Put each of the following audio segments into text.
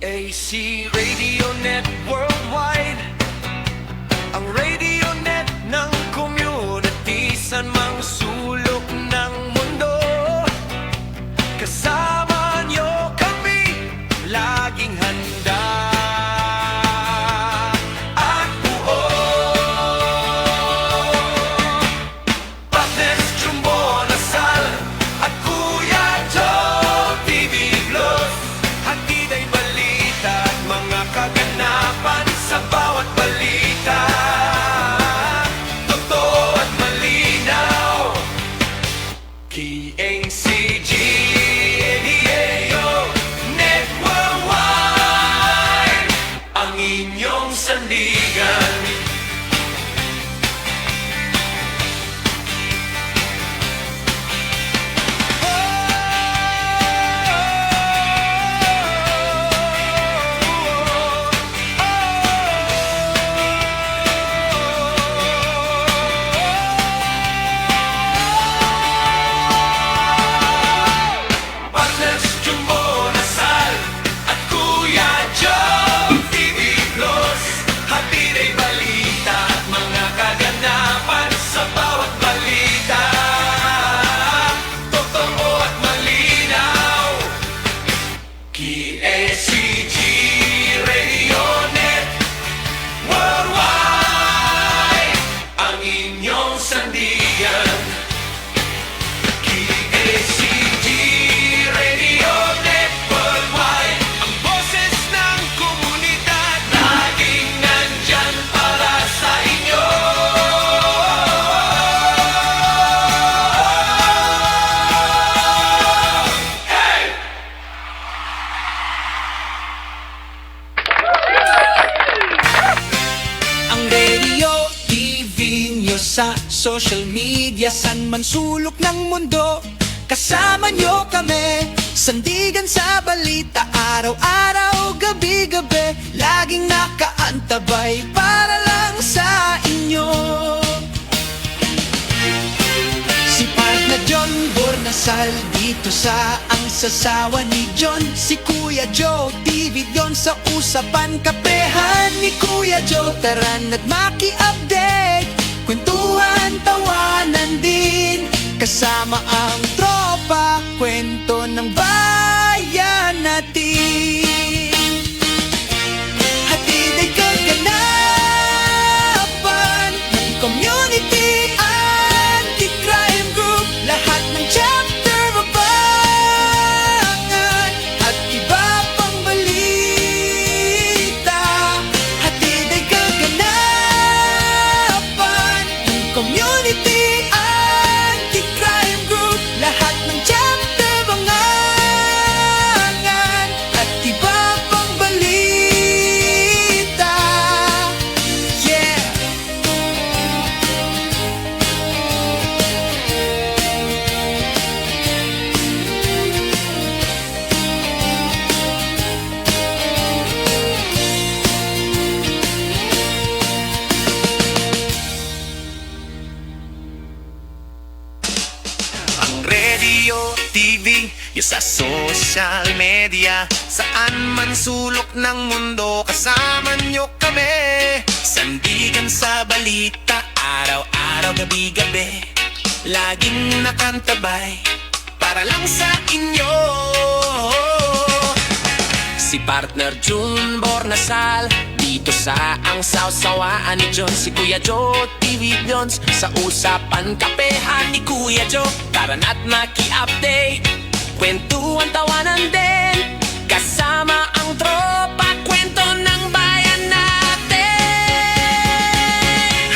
PAC Radio Net Worldwide, ang radio net ng community, saan mang sulok ng mundo. Kasama nyo kami, laging handa at buo. Partners Jumbo Lasal at Kuya Joe TV Plus, hatid ay balita at mga kaganapan sa bawat balita. Totoo at malinaw, PACG Radio Net Worldwide, ang inyong sandigan. Partners Jumbo Lasal at Kuya Joe TV Plus, hatid ay balita at mga kaganapan sa bawat balita. Totoo at malinaw, PACG Radio Net Worldwide, ang inyong sandigan. PACG Radio Net Worldwide, ang boses ng komunidad, laging nandyan para sa inyo. Hey! Ang radio, TV nyo sa social media, saan man sulok ng mundo. Kasama nyo kami, sandigan sa balita, araw-araw, gabi-gabi, laging nakaantabay para lang sa inyo. Si partner John Bornasal dito sa Ang Sasawa ni John, si Kuya Joe TV yon sa usapan kapehan ni Kuya Joe. Tara na't maki-update, kwentuhan, tawanan din, kasama ang tropa, kwento ng bayan natin. Hatid ay kaganapan ng community, anti-crime group, lahat ng chapter, abangan at iba pang balita. Hatid ay kaganapan ng community, anti-crime group, lahat ng chapter, abangan at iba pang balita. Yeah! Ang radio, TV, yung sa social media, saan man sulok ng mundo, kasama nyo kami. Sandigan sa balita, araw-araw, gabi-gabi, laging nakantabay para lang sa inyo. Si partner June Bornasal dito sa Ang Sawsawaan ni John, si Kuya Joe TV Jones sa usapan kapehan ni Kuya Joe. Tara na't maki-update, kwentuhan, tawanan din, kasama ang tropa, kwento ng bayan natin.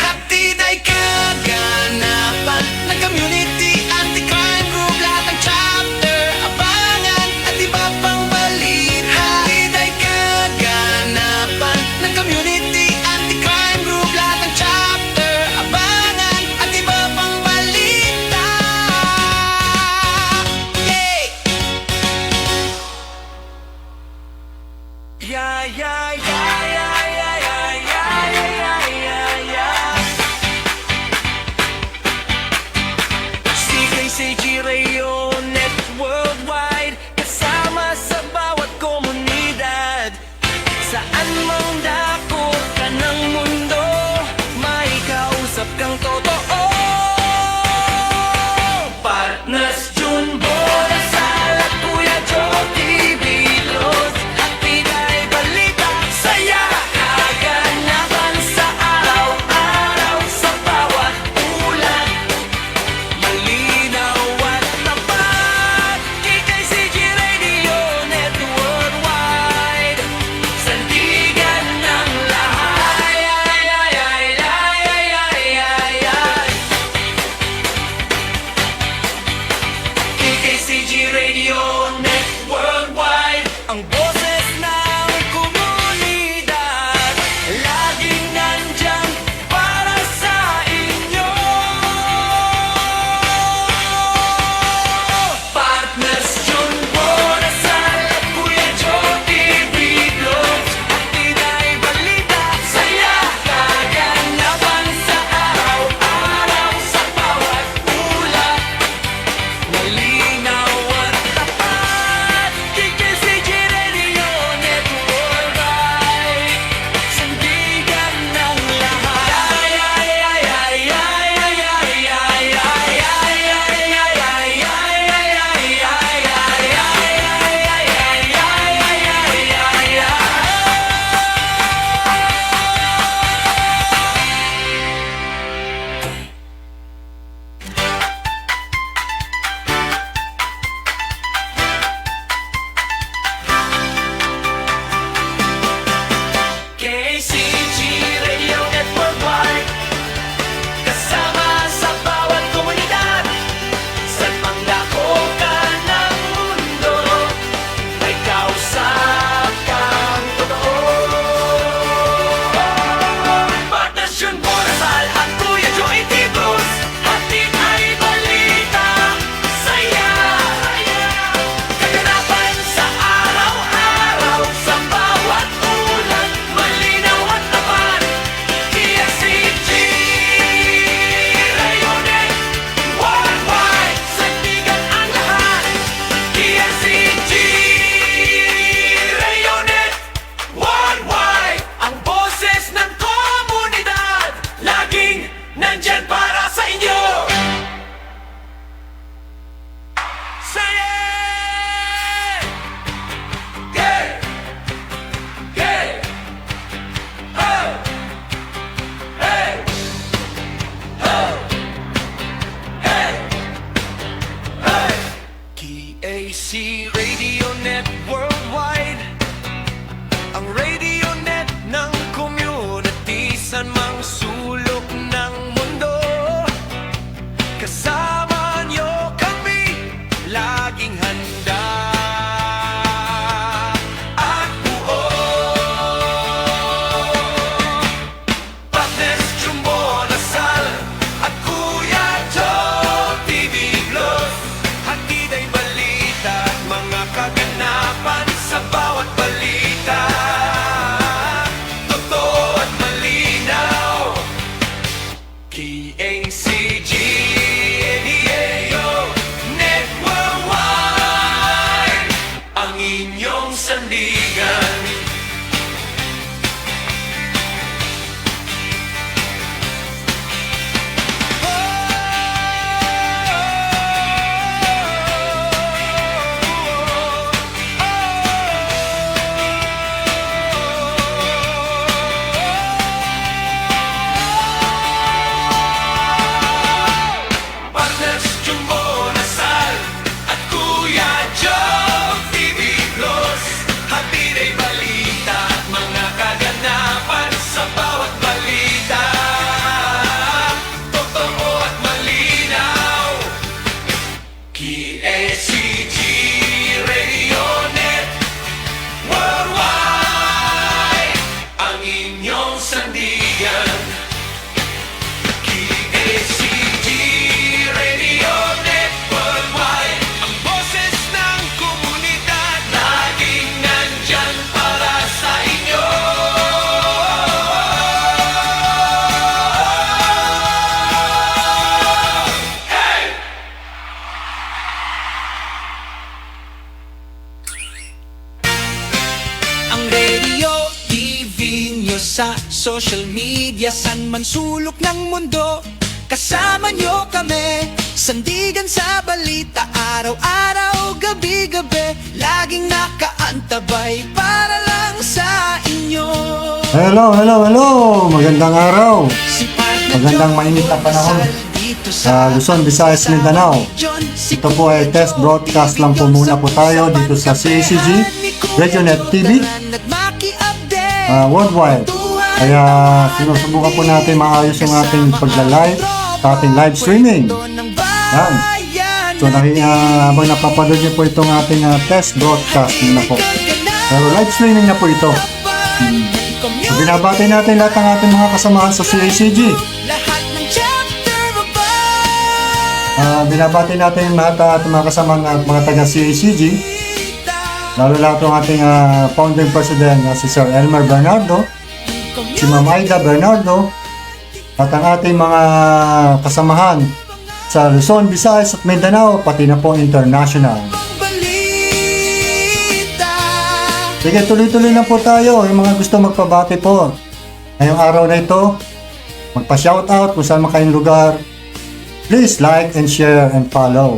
Hatid ay kaganapan ng community, anti-crime group, lahat ng chapter, abangan at iba pang balita. Hatid ay kaganapan ng community, anti-crime group, lahat ng chapter, abangan at iba pang balita. Yeah! Yeah, yeah, yeah, yeah, yeah, yeah, yeah, yeah, yeah. CKCG Radio Net Worldwide, kasama sa bawat komunidad. Hatid ay balita at mga kaganapan sa bawat balita. Totoo at malinaw. KSCG Radio Net Worldwide, ang inyong sandigan. KSCG Radio Net Worldwide, ang boses ng komunidad, laging nandyan para sa inyo. Hey! Ang radio, TV nyo sa social media, san man sulok ng mundo, kasama nyo kami. Sandigan sa balita, araw-araw, gabi-gabi, laging nakaantabay para lang sa inyo. Hello, hello, hello! Magandang araw! Si Partner Magandang John mainit na panahon dito sa Luzon, Visayas, Mindanao. Ito po ay test broadcast lang po muna po tayo dito sa CACG, RadioNet TV, worldwide. Kaya sinusubukan po natin maayos yung ating pagla-live sa ating live streaming. Yan. So habang napapanood niyo po itong ating test broadcast na po. Pero live streaming na po ito. So binabati natin lahat ng ating mga kasamahan sa CACG. Binabati natin lahat ng ating mga kasamahan at mga taga-CACG. Lalo lahat ng ating founding president si Sir Elmer Bernardo, si Ma'am Aida Bernardo, at ang ating mga kasamahan sa Luzon, Visayas at Mindanao, pati na po international. Sige, tuloy-tuloy na po tayo. Yung mga gusto magpabati po ngayong araw na ito, magpa-shoutout kung saan makayong lugar, please like and share and follow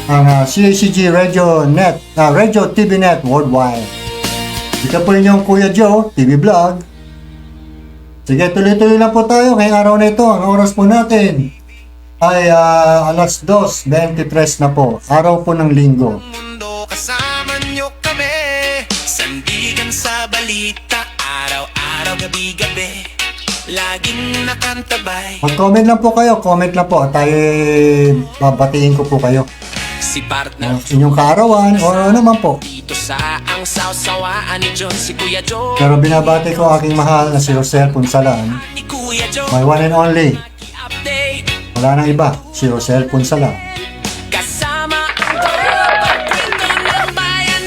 ang CACG Radio Net, Radio TV Net Worldwide. Ika po inyong Kuya Joe, TV Vlog. Sige, tuloy-tuloy na po tayo ngayong araw na ito. Ang oras po natin ay alas 2:23 na po. Araw po ng linggo. Mundo kasama nyo kami, sandigan sa balita, araw-araw, gabi-gabi, laging nakantabay. Mag-comment lang po kayo, comment lang po at tayo babatiin ko po kayo. Si partner Inyong kaarawan o ano naman po. dito sa ang sawsawaan ni John, si Kuya Joe, Pero binabati ko aking mahal na si Rosel Punsalan, ni Kuya Joe. my one and only. Update Wala nang iba, si Rosel Punsalan. kasama ang pagkwento ng bayan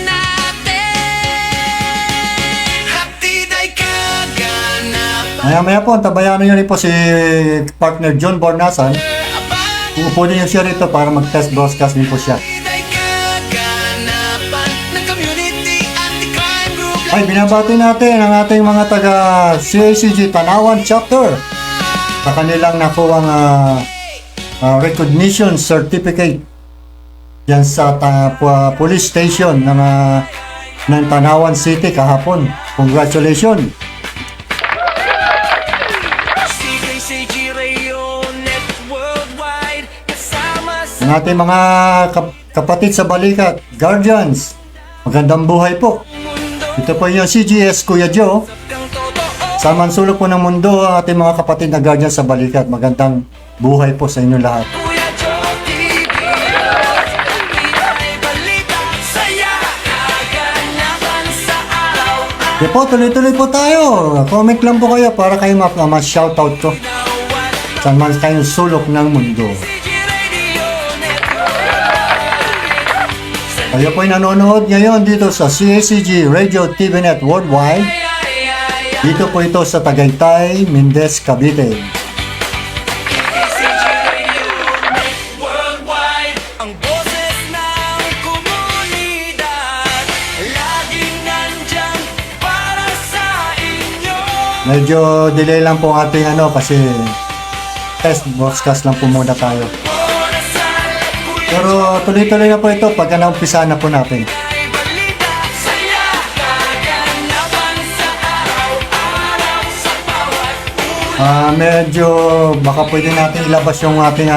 natin. Hatid ay kaganapan. Maya-maya po, tabayanan nyo rin po si partner John Bornasan. Uupo din yung siya rito para mag-test broadcast din po siya. Hatid ay kaganapan ng community anti-crime group. Ay, binabati natin ang ating mga taga CACG Tanawan Chapter sa kanilang nakuwang recognition certificate yan sa police station ng Tanawan City kahapon. Congratulations! CACG Radio Net Worldwide, kasama sa Ang ating mga kapatid sa balikat, guardians, magandang buhay po. mundo. Ito po yung CGS Kuya Joe. Ang totoo, Sa mansulok po ng mundo ang ating mga kapatid na guardians sa balikat. Magandang buhay po sa inyo lahat. Kuya Joe TV. Pinay balita, saya, kaganapan sa araw. Di po, tuloy-tuloy po tayo. Comment lang po kayo para kayo ma-shoutout ko. Awat, Saan man kayong sulok ng mundo. CG Radio Net. Kayo po'y nanonood ngayon dito sa CACG Radio TV Net Worldwide. Dito po ito sa Tagaytay, Mendez, Cavite. CACG Radio Net Worldwide, ang boses ng komunidad, laging nandyan para sa inyo. Medyo delay lang po ang ating kasi test broadcast lang po muna tayo. Orasal at kuya Pero tuloy-tuloy na po ito pagka naumpisa na po natin. ay balita, saya, kaganapan sa araw-araw sa bawat ulo. Medyo baka pwede natin ilabas yung ating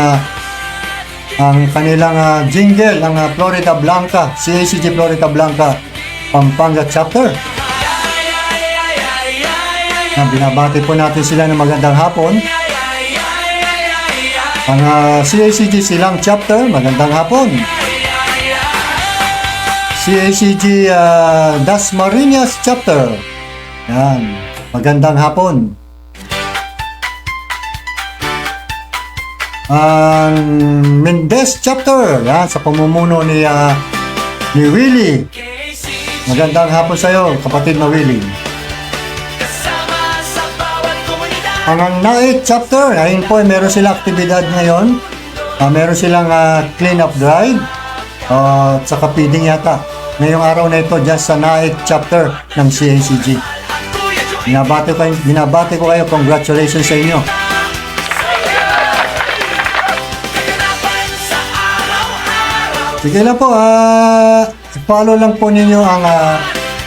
ang kanilang jingle, ang Florida Blanca, CACG Florida Blanca. Pampanga chapter. Na binabati po natin sila ng magandang hapon. Ang CACG Silang chapter, magandang hapon. CACG Dasmariñas chapter. Yan, magandang hapon. Ang Mendez chapter, yan, sa pamumuno ni Willie. Magandang hapon sa iyo, kapatid na Willie. Ang Naik chapter, ayun po, meron sila aktibidad ngayon. Meron silang clean up drive at saka feeding yata. Ngayong araw na ito dyan sa Naik chapter ng CACG. Binabati ko kayo, congratulations sa inyo. Sige lang po, follow lang po ninyo ang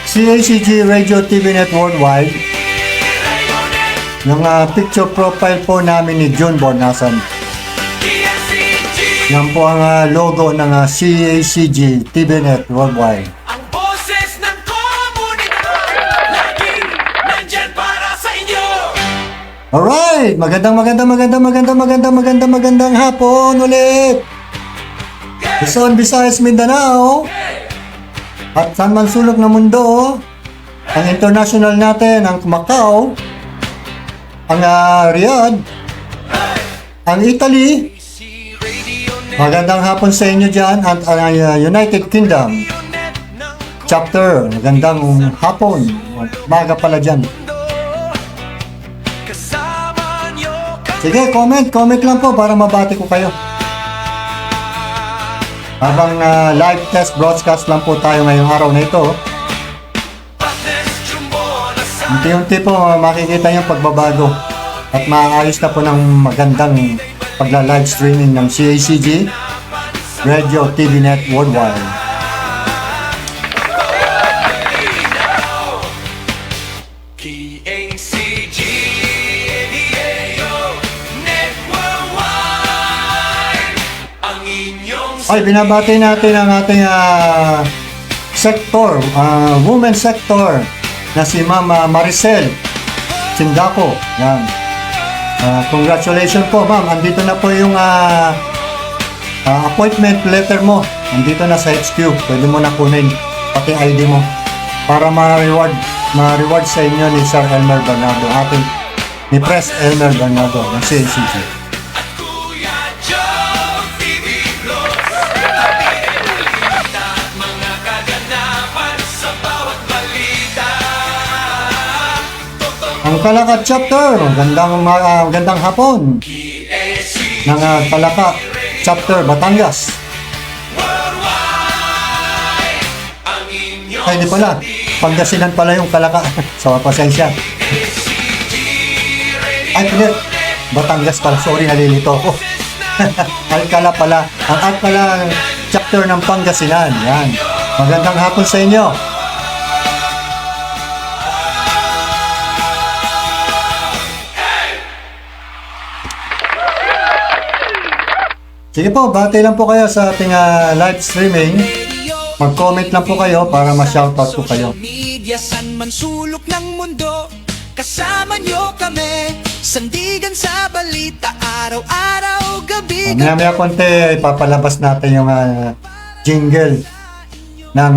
CACG Radio TV Net Worldwide. Yung picture profile po namin ni June Bornasan. Yan po ang logo ng CACG TV Net Worldwide. Ang boses ng komunidad, laging nandyan para sa inyo. Alright, magandang hapon ulit. Luzon, Visayas, Mindanao at saan man sulok ng mundo. Ang international natin, ang Macau, ang Riyadh, ang Italy. Magandang hapon sa inyo dyan. At ang United Kingdom chapter, magandang hapon. Maga pala dyan. Sige, comment lang po para mabati ko kayo. Habang live test broadcast lang po tayo ngayong araw na ito. Unti-unti po makikita yung pagbabago at maayos na po ng magandang pagla-live streaming ng CACG Radio TV Net Worldwide. KACG Net Worldwide, ang inyong Ay, binabati natin ang ating sector, women sector na si Ma'am Maricel Sindako. Yan. Congratulations po, ma'am. Andito na po yung appointment letter mo. Andito na sa HQ. Pwede mo na kunin pati ID mo para ma-reward sa inyo ni Sir Elmer Bernardo, ni Pres Elmer Bernardo ng CACG. Ang Calaca chapter, magandang hapon. Ng Calaca chapter, Batangas. Ay, di pala. Pangasinan pala yung Calaca. So, pasensya. Ay, hindi. Batangas pala. Sorry, nalilito ako. Alcala pala. Ang Alcala chapter ng Pangasinan. Yan. Magandang hapon sa inyo. Sige po, bati lang po kayo sa ating live streaming. Mag-comment lang po kayo para ma-shoutout ko kayo. Media, san man sulok ng mundo, kasama nyo kami. Sandigan sa balita, araw-araw, gabi. Maya-maya konti, ipapalabas natin yung jingle ng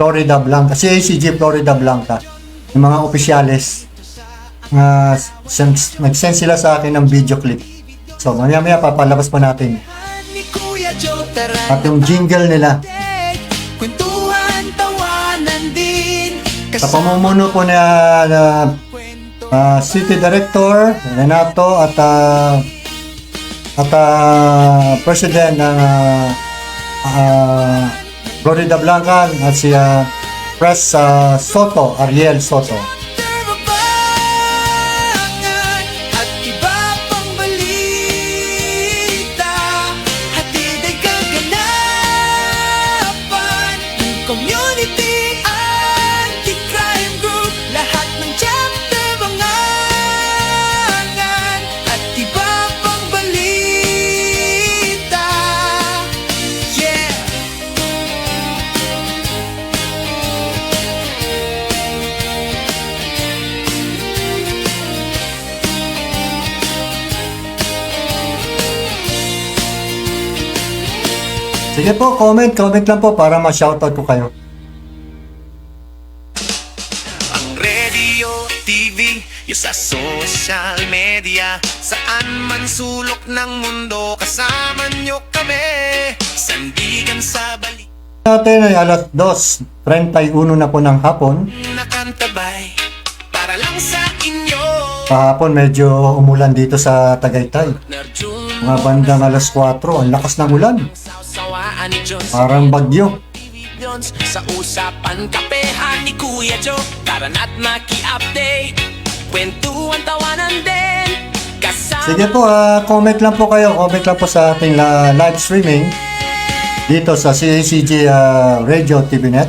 Florida Blanca, CACG Florida Blanca. Yung mga opisyales, nag-send sila sa akin ng video clip. So, maya-maya papalabas pa natin. At yung jingle nila. Kwentuhan, tawanan din. Sa pamumuno po na City Director Renato at President ng Florida Blanca at si Pres Soto, Ariel Soto. Sige po, comment lang po para ma-shoutout ko kayo. Ang radio, TV, yung sa social media, saan man sulok ng mundo, kasama nyo kami. Sandigan sa balik, Natin ay alas 2:31 na po ng hapon. nakantabay, para lang sa inyo. Kahapon medyo umulan dito sa Tagaytay. Narjun, Mga bandang alas 4, ang lakas ng ulan. sawsawaan ni Diyos. Parang bagyo. Jones, sa usapan kapehan ni Kuya Joe, tara na't maki-update, kwentuhan, tawanan din, kasama. Sige po, comment lang po kayo. Comment lang po sa ating live streaming dito sa CACG Radio TV Net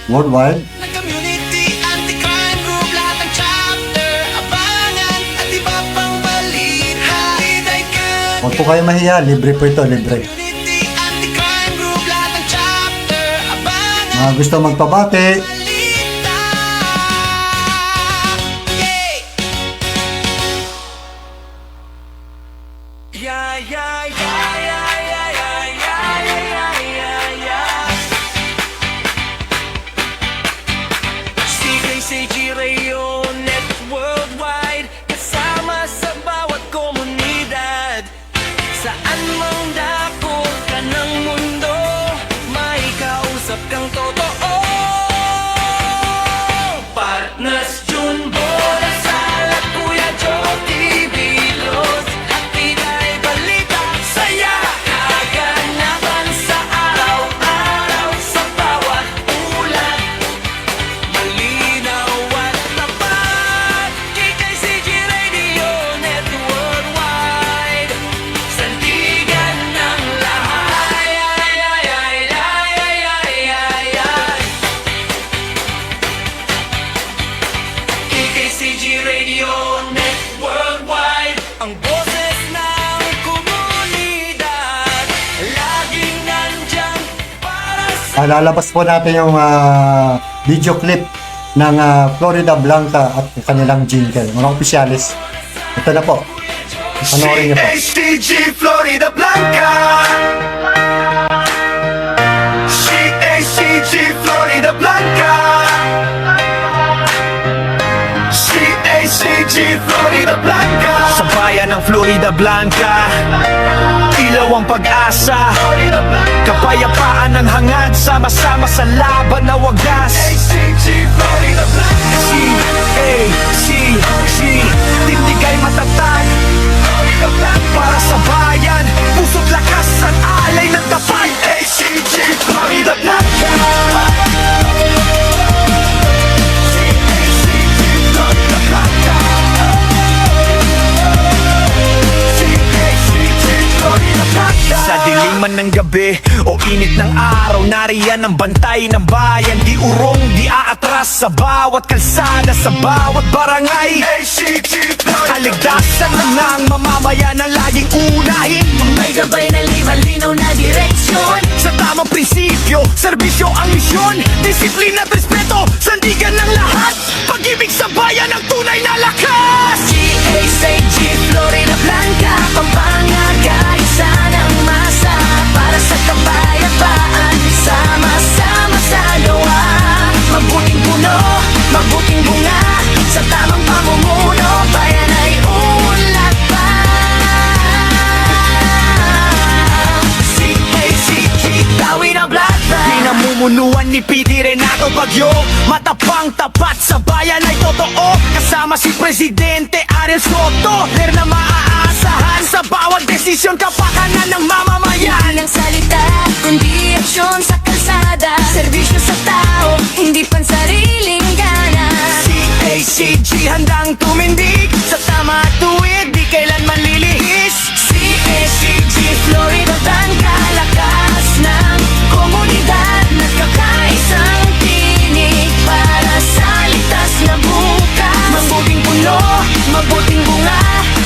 Worldwide. Na community, anti-crime group, lahat ng chapter, abangan at iba pang balita. Hiday ka. Huwag po kayo mahiya, libre po ito, libre. Community, anti-crime group, lahat ng chapter, abangan Mga gusto magpabati, balita. Yeah, yeah, yeah, yeah, yeah, yeah, yeah, yeah, yeah, yeah. CKCG Radio Net Worldwide, kasama sa bawat komunidad. Saan mang dako ka ng mundo, may kausap kang totoo. Partners Junbo, Lasal at Kuya Joe, TV Los, hatid ay balita, saya, kaganapan sa araw-araw, sa bawat ulat, malinaw at tapat. KKCG Radio Net Worldwide, sandigan ng lahat. Ay, ay, ay, ay, ay, ay, ay, ay. KKCG Radio Net Worldwide, ang boses ng komunidad, laging nandyan para sa... lalabas po natin yung video clip ng Florida Blanca at kanilang jingle, mga opisyalis. Ito na po. Panoorin niyo po. CACG Florida Blanca, CACG Florida Blanca, CACG Florida Blanca. Sa bayan ng Florida Blanca, ilaw ang pag-asa, kapayapaan ng hangad, sama-sama sa laban na wagas. CACG Florida Blanca, CACG, tindigay matatag para sa bayan, puso't lakas at alay ng tapat. CACG Florida Blanca, CACG Florida Blanca, CACG Florida Blanca. Sa diliman ng gabi o init ng araw, nariyan ang bantay ng bayan. Di urong, di aatras sa bawat kalsada, sa bawat barangay. Kaligtasan lang ng mamamayan ang laging unahin. May gabay na linaw na direksyon. Sa tamang prinsipyo, serbisyo ang misyon. Disiplina at respeto, sandigan ng lahat. Pag-ibig sa bayan ang tunay na lakas. CACG Florida Blanca, Pampanga, kaisa ng masa, para sa kapayapaan, sama-sama sa gawa. Mabuting puno, mabuting bunga, sa tamang pamumuno, bayan ay unlad pa. CACG, Tawid ang Blackbird. Pinamumunuan ni P.D. Renato Bagyo, matapang tapat sa bayan ay totoo. Kasama si Presidente Ariel Soto, ler na maaasahan sa bawat desisyon, kapakanan ng mamamayan. Hindi lang salita, kundi aksyon sa kalsada, serbisyo sa tao, hindi pansariling ganas. CACG handang tumindig sa tama at tuwid, di kailanman lilihis. CACG Florida Blanca, lakas ng komunidad, nagkakaisang tinig para sa ligtas na bukas. Mabuting puno, mabuting bunga,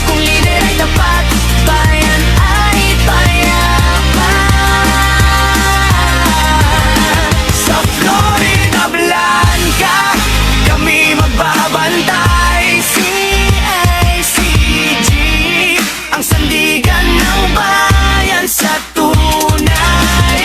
kung lider ay tapat, bayan ay payapan. Sa Florida Blanca, kami magbabantay. CACG, ang sandigan ng bayan sa tunay.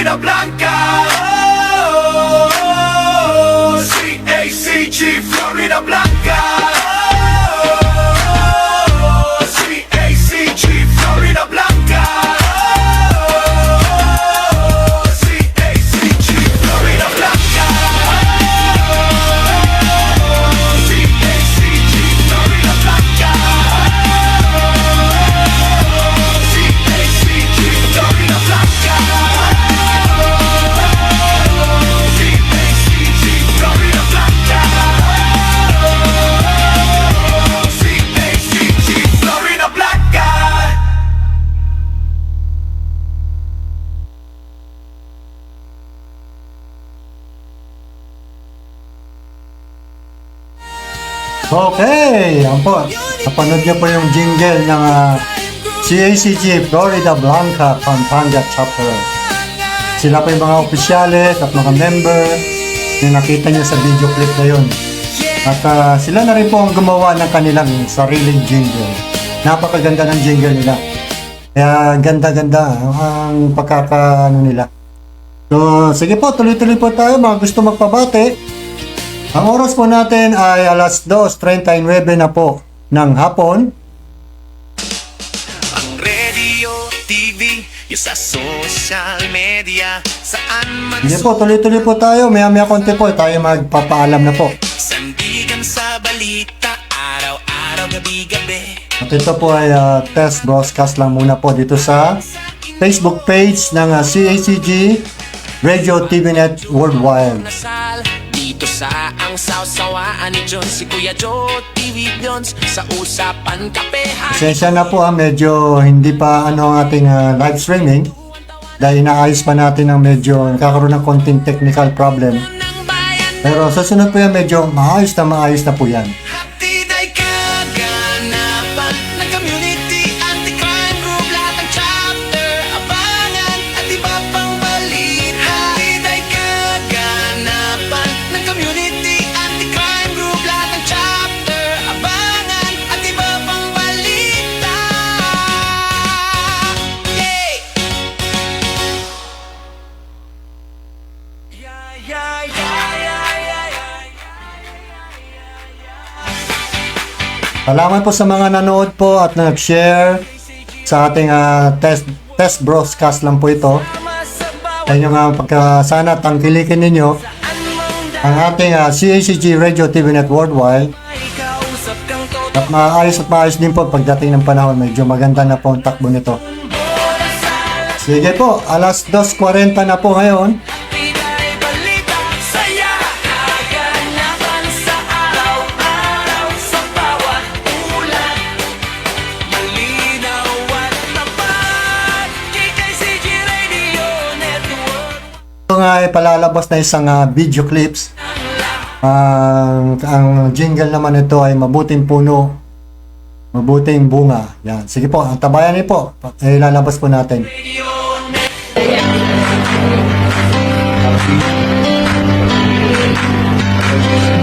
Florida Blanca. Oh, CACG, Florida Blanca. Oh, CACG, Florida Blanca. Oh, CACG, Florida Blanca. Oh, CACG, Florida Blanca. Oh, CACG, Florida Blanca. CACG, Florida Blanca. CACG, Florida Blanca. Okay, yan po. Napanood niyo po yung jingle ng CACG Florida Blanca Pampanga Chapter. Sila po yung mga opisyalis at mga member na nakita niyo sa video clip na yun. At sila na rin po ang gumawa ng kanilang sariling jingle. Napakaganda ng jingle nila. Kaya ganda-ganda ang pagkakaano nila. So, sige po, tuloy-tuloy po tayo mga gusto magpabati. Ang oras po natin ay alas 2:39 na po ng hapon. Ang radio, TV, yung sa social media, saan man Sige po, tuloy-tuloy po tayo. Maya-maya konti po tayo magpapaalam na po. sandigan sa balita, araw-araw, gabi-gabi. At ito po ay test broadcast lang muna po dito sa Facebook page ng CACG Radio TVNet Worldwide. Nasal dito sa ang sawsawaan ni John, si Kuya Joe, TV Jones, sa usapan kapehan. Pasensya na po medyo hindi pa ang ating live streaming dahil inaayos pa natin ng medyo nakakaroon ng konting technical problem. Ng bayan, Pero sa sunod po yan medyo maayos na po yan. hatid ay kaganapan ng community anti-crime group, lahat ng chapter, abangan at iba pang balita. Hatid ay kaganapan ng community anti-crime group, lahat ng chapter, abangan at iba pang balita. Yay! Yeah, yeah, yeah, yeah, yeah, yeah. Salamat po sa mga nanood po at nag-share sa ating test broadcast lang po ito. Sa inyong sana tangkilikin ninyo ang ating CACG Radio TVNet Worldwide. At maayos din po pagdating ng panahon. Medyo maganda na po ang takbo nito. Sige po, alas 2:40 na po ngayon. Ito nga ay palalabas na isang video clips. Ang jingle naman ito ay mabuting puno, mabuting bunga. Yan. Sige po, ang tabayan niyo po. Ilalabas po natin.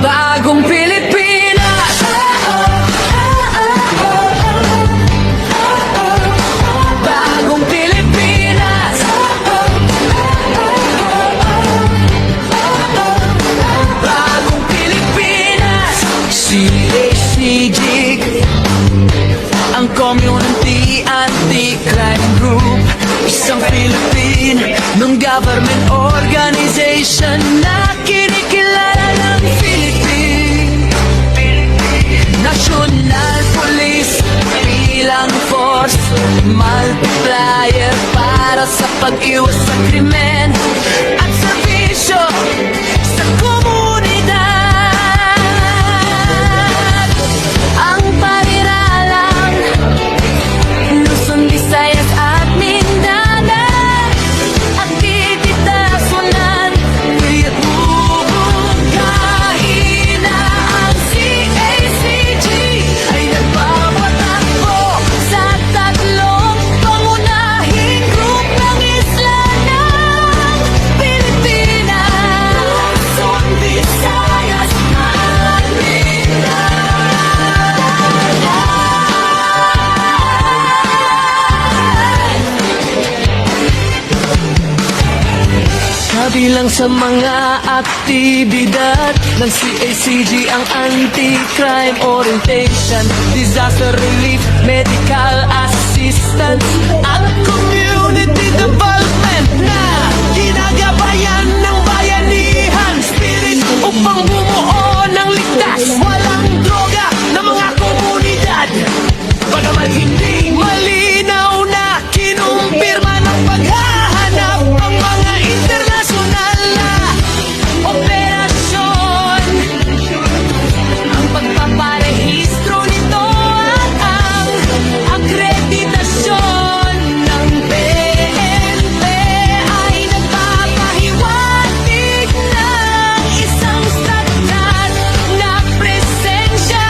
Bagong Pilipinas. Bagong Pilipinas. Bagong Pilipinas. CACG, ang community anti-crime group, isang Philippine non-government organization na kinikilala ng Philippine National Police bilang force multiplier para sa pag-iwas sa krimen at serbisyo sa komunidad. Ang paniralang Luzon, Visayas at Mindanao, aktivitasonan, kaya't bubungkahin na ang CACG ay nagpapatakbo sa tatlong pangunahing group ng isla ng Pilipinas. Luzon, Kabilang sa mga aktibidad ng CACG ang anti-crime orientation, disaster relief, medical assistance at community development na ginagabayan ng bayanihan spirit upang bumuo ng ligtas, walang droga na mga komunidad. Bagaman hindi malinaw na kinumpirma ng paghahanap ang mga internasyonal na operasyon. Ang pagpaparehistro nito at ang akreditasyon ng PNP ay nagpapahiwatig ng isang sagat na presensya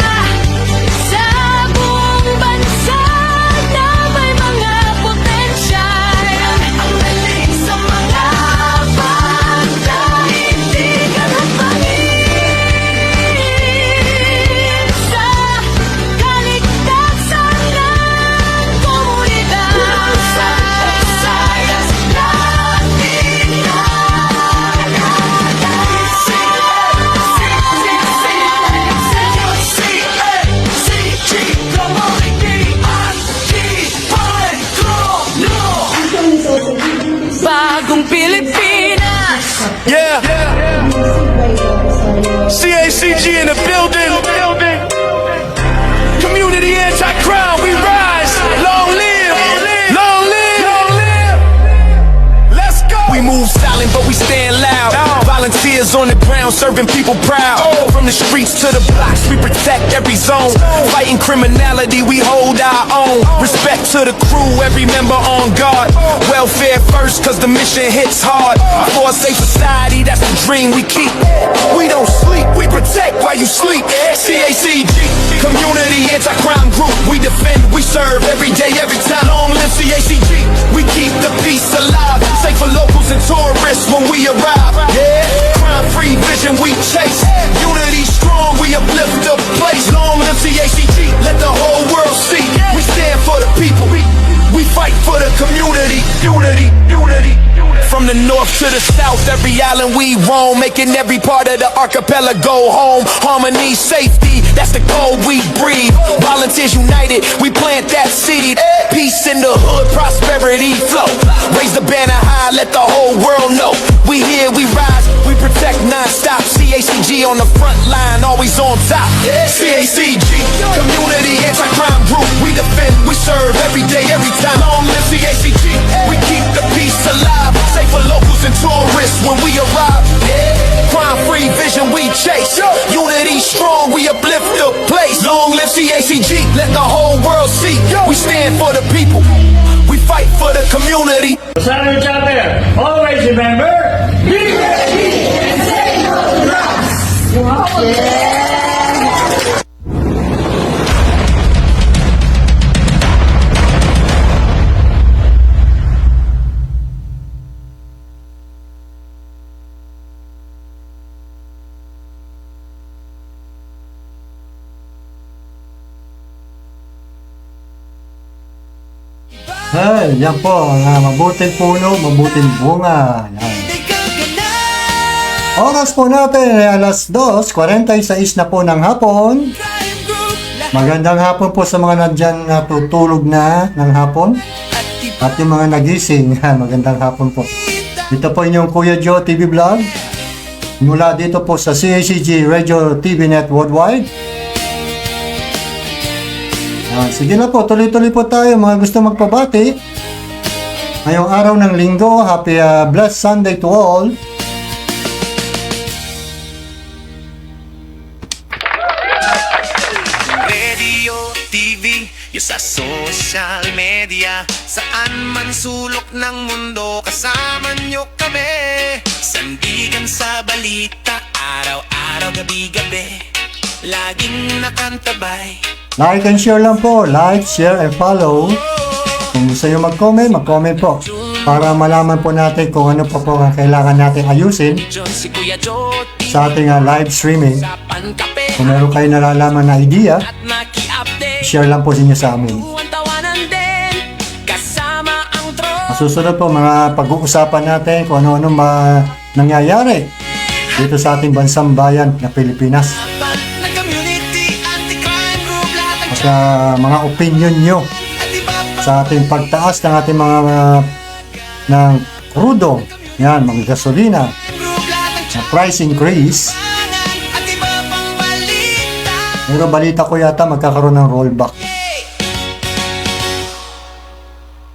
sa buong bansa na may mga potensyal. Ang daling sa mga banda, hindi karapangin sa kaligtasan ng komunidad. Sa Visayas natin Bagong Pilipinas. Yeah. CACG in the building. Community anti-crime, we rise. Long live, long live, long live. Let's go. We move silent, but we stand loud. Volunteers on the ground, serving people proud. From the streets to the blocks, we protect every zone. Fighting criminality, we hold our own. Respect to the crew, every member on guard. Welfare first, cause the mission hits hard. For a safe society, that's the dream we keep. We don't sleep, we protect while you sleep. CACG, community anti-crime group. We defend, we serve every day, every time. Long live CACG. We keep the peace alive. Safe for locals and tourists when we arrive. Yeah, crime-free vision we chase. Unity strong, we uplift the place. Long live CACG, let the whole world see. We stand for the people. We fight for the community. Unity, unity. From the north to the south, every island we roam, making every part of the archipelago home. Harmony, safety, that's the code we breathe. Volunteers united, we plant that seed. Peace in the hood, prosperity flow. Raise the banner high, let the whole world know. We here, we rise, we protect non-stop. CACG on the front line, always on top. CACG, community anti-crime group. We defend, we serve every day, every time. Long live CACG, we keep the peace alive. Safe for locals and tourists when we arrive. Crime-free vision we chase. Unity strong, we uplift the place. Long live CACG, let the whole world see. We stand for the people, we fight for the community. Rosario Chapter, always remember, be ready and say no to drugs. Ay, yan po, ang mabuting puno, mabuting bunga. Yan. Oras po natin ay alas 2:46 na po ng hapon. Magandang hapon po sa mga nandyan na tutulog na ng hapon. At yung mga nagising, magandang hapon po. Ito po inyong Kuya Joe TV Vlog. Mula dito po sa CACG Radio TV Net Worldwide. Sige na po, tuloy-tuloy po tayo mga gusto magpabati. Ngayong araw ng linggo, happy blessed Sunday to all. Radio, TV, yung sa social media, saan man sulok ng mundo, kasama nyo kami. Sandigan sa balita, araw-araw, gabi-gabi, laging nakantabay. Like and share lang po. Like, share, and follow. Kung gusto nyo mag-comment, mag-comment po. Para malaman po natin kung ano pa po ang kailangan natin ayusin sa ating live streaming. Kung meron kayo nalalaman na idea, share lang po ninyo sa amin. Masusunod po mga pag-uusapan natin kung ano-ano nangyayari dito sa ating bansang bayan na Pilipinas. Dapat na community, anti-crime group, lahat ng At mga opinion nyo at iba pang sa ating pagtaas ng ating mga ng crudo, yan, mga gasolina, group, lahat ng price increase. tsampangan at iba pang balita. Pero balita ko yata magkakaroon ng rollback.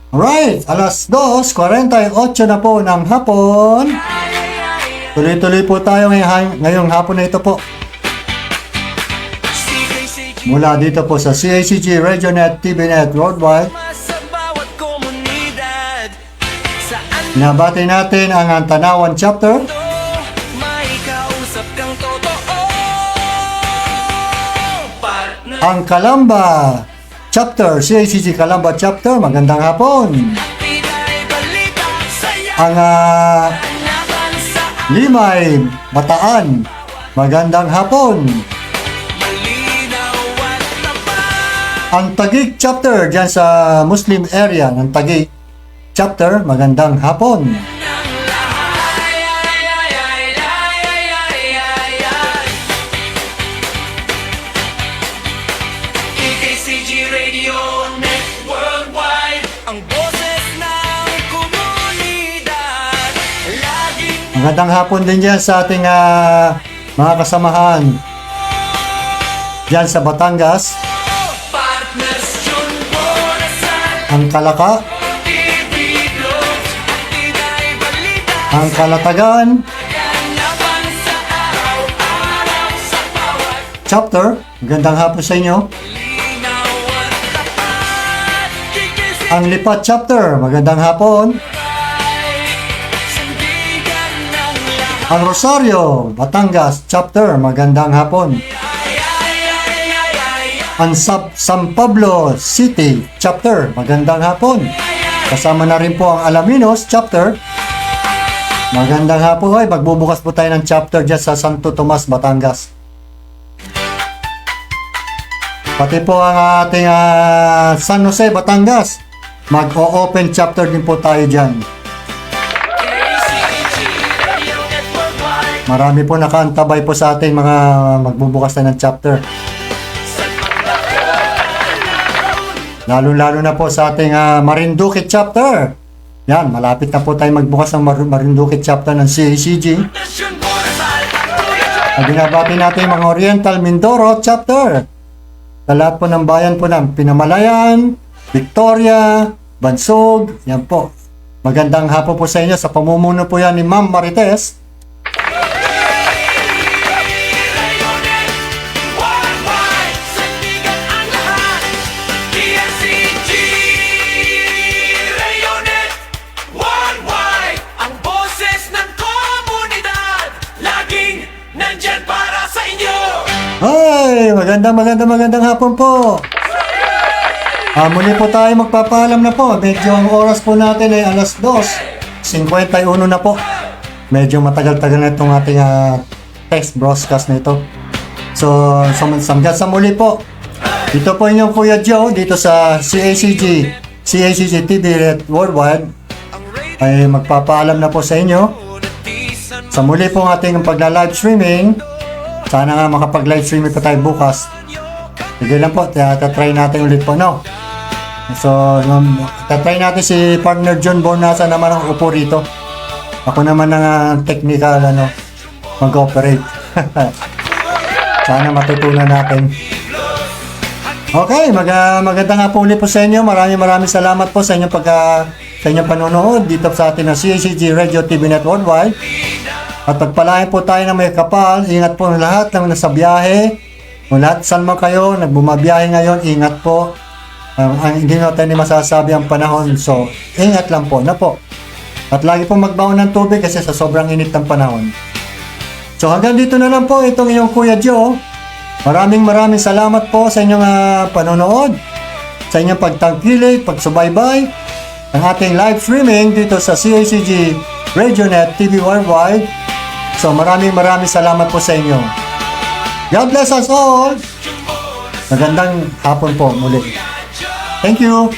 Alright, alas 2:48 na po ng hapon. Tuloy-tuloy po tayo ngayong hapon na ito po. Mula dito po sa CACG, RadioNet, TVNet, Worldwide. Sa bawat komunidad, saan Nabati natin ang Tanawan Chapter, may kausap kang totoo. Partner, ang Calamba Chapter, CACG Calamba Chapter, magandang hapon. pinay balita, saya Ang laban sa Limay, Bataan, magandang hapon. malinaw at tapat. Ang Taguig Chapter, dyan sa Muslim area ng Taguig Chapter, magandang hapon. KKCG Radio Net Worldwide, ang boses ng komunidad. Laging Magandang hapon din dyan sa ating mga kasamahan dyan sa Batangas, partners, John Borasal, ang Kalaka, TV Globes, at pinay balita. ang Kalatagan Laban sa araw-araw sa bawat Chapter, magandang hapon sa inyo. linaw at tapat. KKCG Ang Lipat Chapter, magandang hapon. sandigan ng lahat. Ang Rosario, Batangas Chapter, magandang hapon. Ang San Pablo City Chapter, magandang hapon. Kasama na rin po ang Alaminos Chapter. Magandang hapon. Ay, magbubukas po tayo ng chapter dyan sa Santo Tomas, Batangas. Pati po ang ating San Jose, Batangas. Mag-o-open chapter din po tayo dyan. Marami po nakaantabay po sa ating mga magbubukas na ng chapter. Lalo-lalo na po sa ating Marinduque chapter. Yan, malapit na po tayo magbukas ng Marinduque chapter ng CACG. John Borasal, At binabati natin yung mga Oriental Mindoro chapter. Sa lahat po ng bayan po ng Pinamalayan, Victoria, Bansog, yan po. Magandang hapon po sa inyo. Sa pamumuno po yan ni Ma'am Marites. worldwide, sandigan ang lahat. KKCG Radio Net Worldwide, ang boses ng komunidad. Laging nandyan para sa inyo. Ay, magandang hapon po. Muli po tayo magpapaalam na po. Medyo ang oras po natin ay alas 2:51 na po. Medyo matagal-tagal na itong ating text broadcast na ito. So, hanggang sa muli po. Ito po inyong Kuya Joe dito sa CACG TV Net Worldwide ay magpapaalam na po sa inyo. Sa muli po ang ating pagla-live streaming. Sana nga makapag-live streaming po tayo bukas. Sige lang po, tatry natin ulit po, no? So, tatry natin si partner John Bornasa naman ang upo rito. Ako naman ang technical, mag-operate. Sana matutunan natin. Okay, maganda nga po ulit po sa inyo. Maraming salamat po sa inyong sa inyong panonood dito sa atin na CACG Radio TV Net Worldwide. At pagpalain po tayo ng may kapal. Ingat po ng lahat ng nasa biyahe. Kung lahat saan man kayo, nagbumabiyahe ngayon, ingat po. Hindi natin masasabi ang panahon. So, ingat lang po na po. At lagi po magbaon ng tubig kasi sa sobrang init ng panahon. So, hanggang dito na lang po itong iyong Kuya Joe. Maraming salamat po sa inyong panonood. Sa inyong pagtangkilik, pagsubaybay. Ang ating live streaming dito sa CACG RadioNet TV Worldwide. So, maraming salamat po sa inyo. God bless us all. Magandang hapon po muli. Thank you.